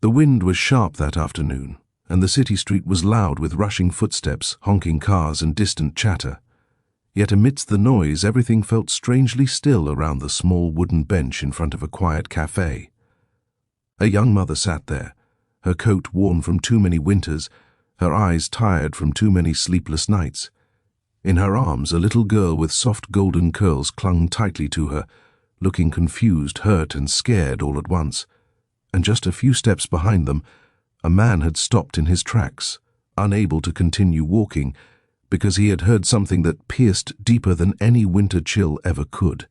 The wind was sharp that afternoon, and the city street was loud with rushing footsteps, honking cars, and distant chatter. Yet amidst the noise, everything felt strangely still around the small wooden bench in front of a quiet cafe. A young mother sat there, her coat worn from too many winters, her eyes tired from too many sleepless nights. In her arms, a little girl with soft golden curls clung tightly to her, looking confused, hurt, and scared all at once. And just a few steps behind them, a man had stopped in his tracks, unable to continue walking, because he had heard something that pierced deeper than any winter chill ever could.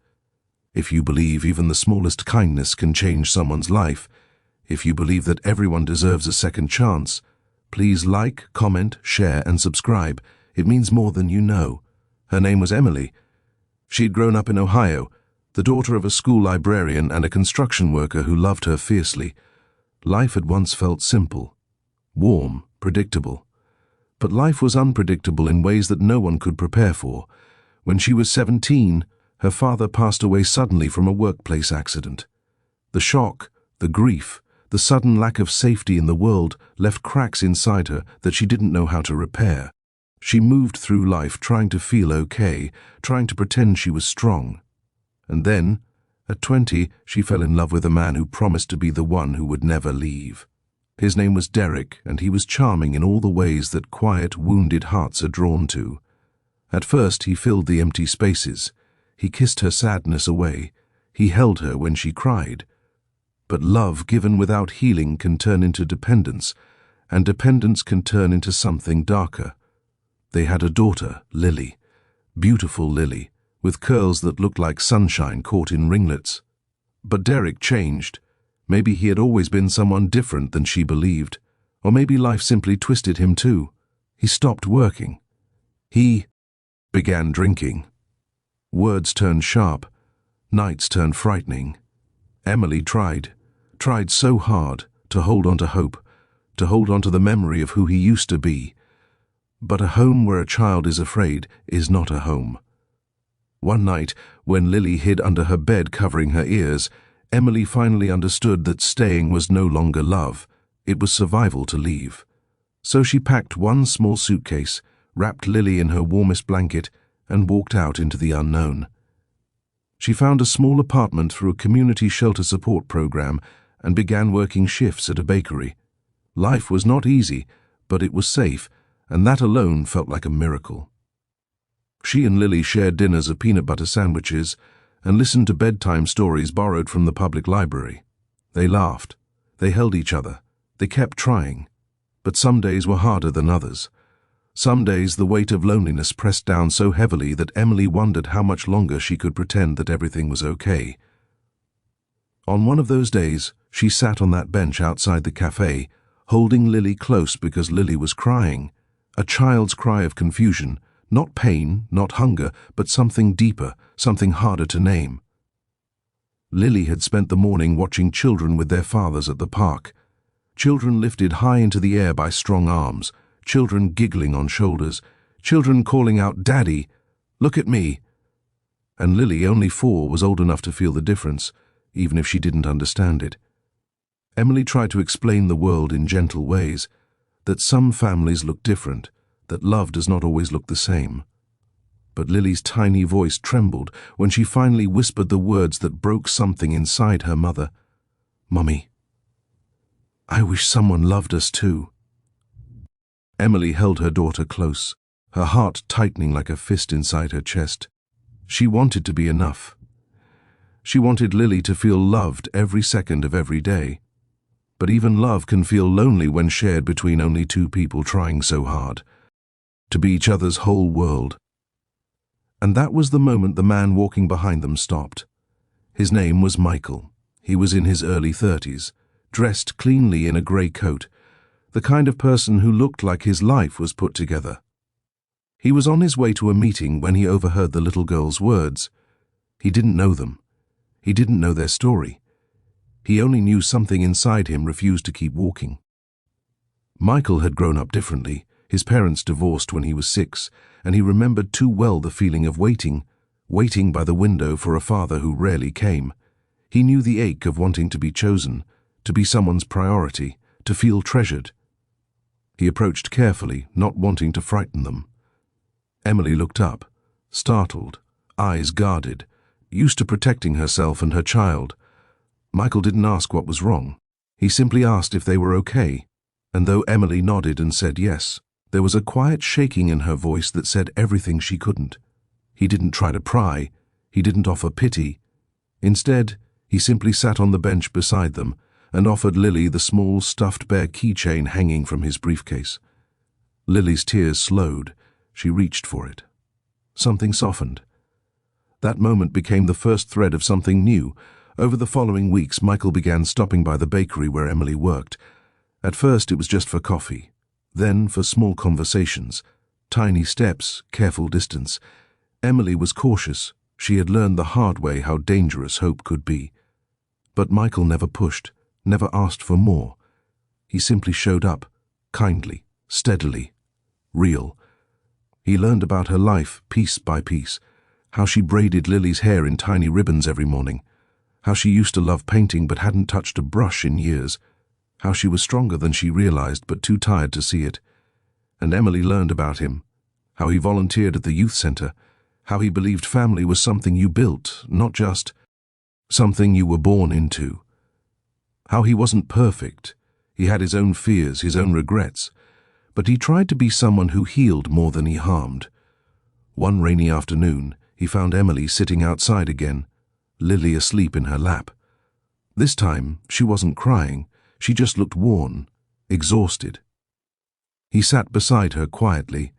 If you believe even the smallest kindness can change someone's life, if you believe that everyone deserves a second chance, please like, comment, share, and subscribe. It means more than you know. Her name was Emily. She'd grown up in Ohio, the daughter of a school librarian and a construction worker who loved her fiercely. Life had once felt simple, warm, predictable. But life was unpredictable in ways that no one could prepare for. When she was 17, her father passed away suddenly from a workplace accident. The shock, the grief, the sudden lack of safety in the world left cracks inside her that she didn't know how to repair. She moved through life trying to feel okay, trying to pretend she was strong. And then, at 20, she fell in love with a man who promised to be the one who would never leave. His name was Derek, and he was charming in all the ways that quiet, wounded hearts are drawn to. At first, he filled the empty spaces. He kissed her sadness away. He held her when she cried. But love given without healing can turn into dependence, and dependence can turn into something darker. They had a daughter, Lily, beautiful Lily, with curls that looked like sunshine caught in ringlets. But Derek changed. Maybe he had always been someone different than she believed, or maybe life simply twisted him too. He stopped working. He began drinking. Words turned sharp. Nights turned frightening. Emily tried so hard to hold on to hope, to hold on to the memory of who he used to be. But a home where a child is afraid is not a home. One night, when Lily hid under her bed covering her ears, Emily finally understood that staying was no longer love. It was survival to leave. So she packed one small suitcase, wrapped Lily in her warmest blanket, and walked out into the unknown. She found a small apartment through a community shelter support program and began working shifts at a bakery. Life was not easy, but it was safe, and that alone felt like a miracle. She and Lily shared dinners of peanut butter sandwiches and listened to bedtime stories borrowed from the public library. They laughed. They held each other. They kept trying. But some days were harder than others. Some days the weight of loneliness pressed down so heavily that Emily wondered how much longer she could pretend that everything was okay. On one of those days, she sat on that bench outside the cafe, holding Lily close because Lily was crying. A child's cry of confusion, not pain, not hunger, but something deeper, something harder to name. Lily had spent the morning watching children with their fathers at the park. Children lifted high into the air by strong arms, children giggling on shoulders, children calling out, "Daddy, look at me." And Lily, only 4, was old enough to feel the difference, even if she didn't understand it. Emily tried to explain the world in gentle ways, that some families look different, that love does not always look the same. But Lily's tiny voice trembled when she finally whispered the words that broke something inside her mother. "Mummy, I wish someone loved us too." Emily held her daughter close, her heart tightening like a fist inside her chest. She wanted to be enough. She wanted Lily to feel loved every second of every day. But even love can feel lonely when shared between only 2 people trying so hard to be each other's whole world. And that was the moment the man walking behind them stopped. His name was Michael. He was in his early 30s, dressed cleanly in a grey coat, the kind of person who looked like his life was put together. He was on his way to a meeting when he overheard the little girl's words. He didn't know them. He didn't know their story. He only knew something inside him refused to keep walking. Michael had grown up differently. His parents divorced when he was 6, and he remembered too well the feeling of waiting by the window for a father who rarely came. He knew the ache of wanting to be chosen, to be someone's priority, to feel treasured. He approached carefully, not wanting to frighten them. Emily looked up, startled, eyes guarded, used to protecting herself and her child. Michael didn't ask what was wrong. He simply asked if they were okay, and though Emily nodded and said yes, there was a quiet shaking in her voice that said everything she couldn't. He didn't try to pry. He didn't offer pity. Instead, he simply sat on the bench beside them and offered Lily the small stuffed bear keychain hanging from his briefcase. Lily's tears slowed. She reached for it. Something softened. That moment became the first thread of something new. Over the following weeks, Michael began stopping by the bakery where Emily worked. At first, it was just for coffee. Then for small conversations. Tiny steps, careful distance. Emily was cautious. She had learned the hard way how dangerous hope could be. But Michael never pushed, never asked for more. He simply showed up, kindly, steadily, real. He learned about her life piece by piece, how she braided Lily's hair in tiny ribbons every morning, how she used to love painting but hadn't touched a brush in years, how she was stronger than she realized but too tired to see it. And Emily learned about him, how he volunteered at the youth center, how he believed family was something you built, not just something you were born into. How he wasn't perfect. He had his own fears, his own regrets, but he tried to be someone who healed more than he harmed. One rainy afternoon, he found Emily sitting outside again, Lily asleep in her lap. This time, she wasn't crying. She just looked worn, exhausted. He sat beside her quietly.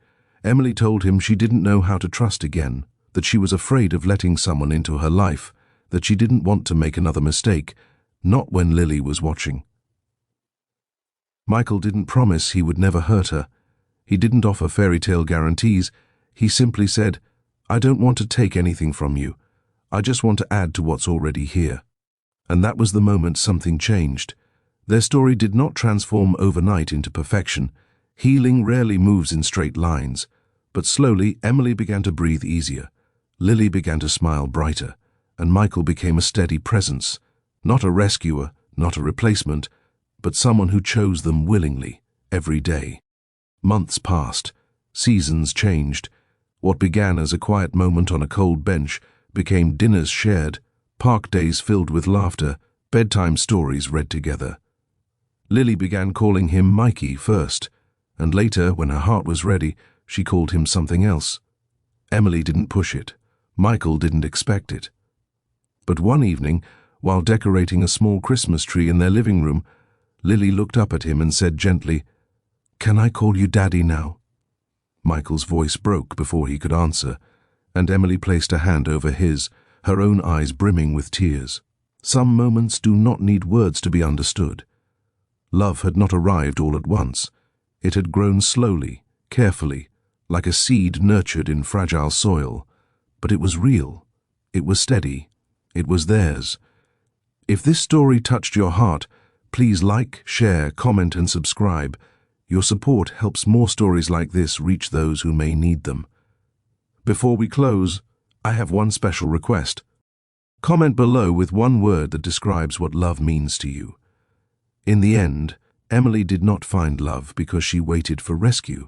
Emily told him she didn't know how to trust again, that she was afraid of letting someone into her life, that she didn't want to make another mistake, not when Lily was watching. Michael didn't promise he would never hurt her. He didn't offer fairy tale guarantees. He simply said, "I don't want to take anything from you. I just want to add to what's already here." And that was the moment something changed. Their story did not transform overnight into perfection. Healing rarely moves in straight lines. But slowly, Emily began to breathe easier. Lily began to smile brighter. And Michael became a steady presence. Not a rescuer, not a replacement, but someone who chose them willingly, every day. Months passed. Seasons changed. What began as a quiet moment on a cold bench became dinners shared, park days filled with laughter, bedtime stories read together. Lily began calling him Mikey first, and later, when her heart was ready, she called him something else. Emily didn't push it. Michael didn't expect it. But one evening, while decorating a small Christmas tree in their living room, Lily looked up at him and said gently, "Can I call you Daddy now?" Michael's voice broke before he could answer, and Emily placed a hand over his, her own eyes brimming with tears. Some moments do not need words to be understood. Love had not arrived all at once. It had grown slowly, carefully, like a seed nurtured in fragile soil. But it was real. It was steady. It was theirs. If this story touched your heart, please like, share, comment, and subscribe. Your support helps more stories like this reach those who may need them. Before we close, I have one special request. Comment below with one word that describes what love means to you. In the end, Emily did not find love because she waited for rescue.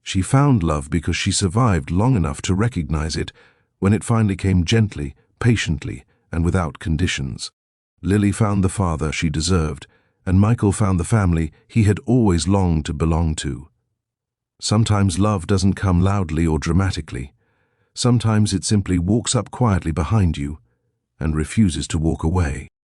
She found love because she survived long enough to recognize it when it finally came gently, patiently, and without conditions. Lily found the father she deserved, and Michael found the family he had always longed to belong to. Sometimes love doesn't come loudly or dramatically. Sometimes it simply walks up quietly behind you and refuses to walk away.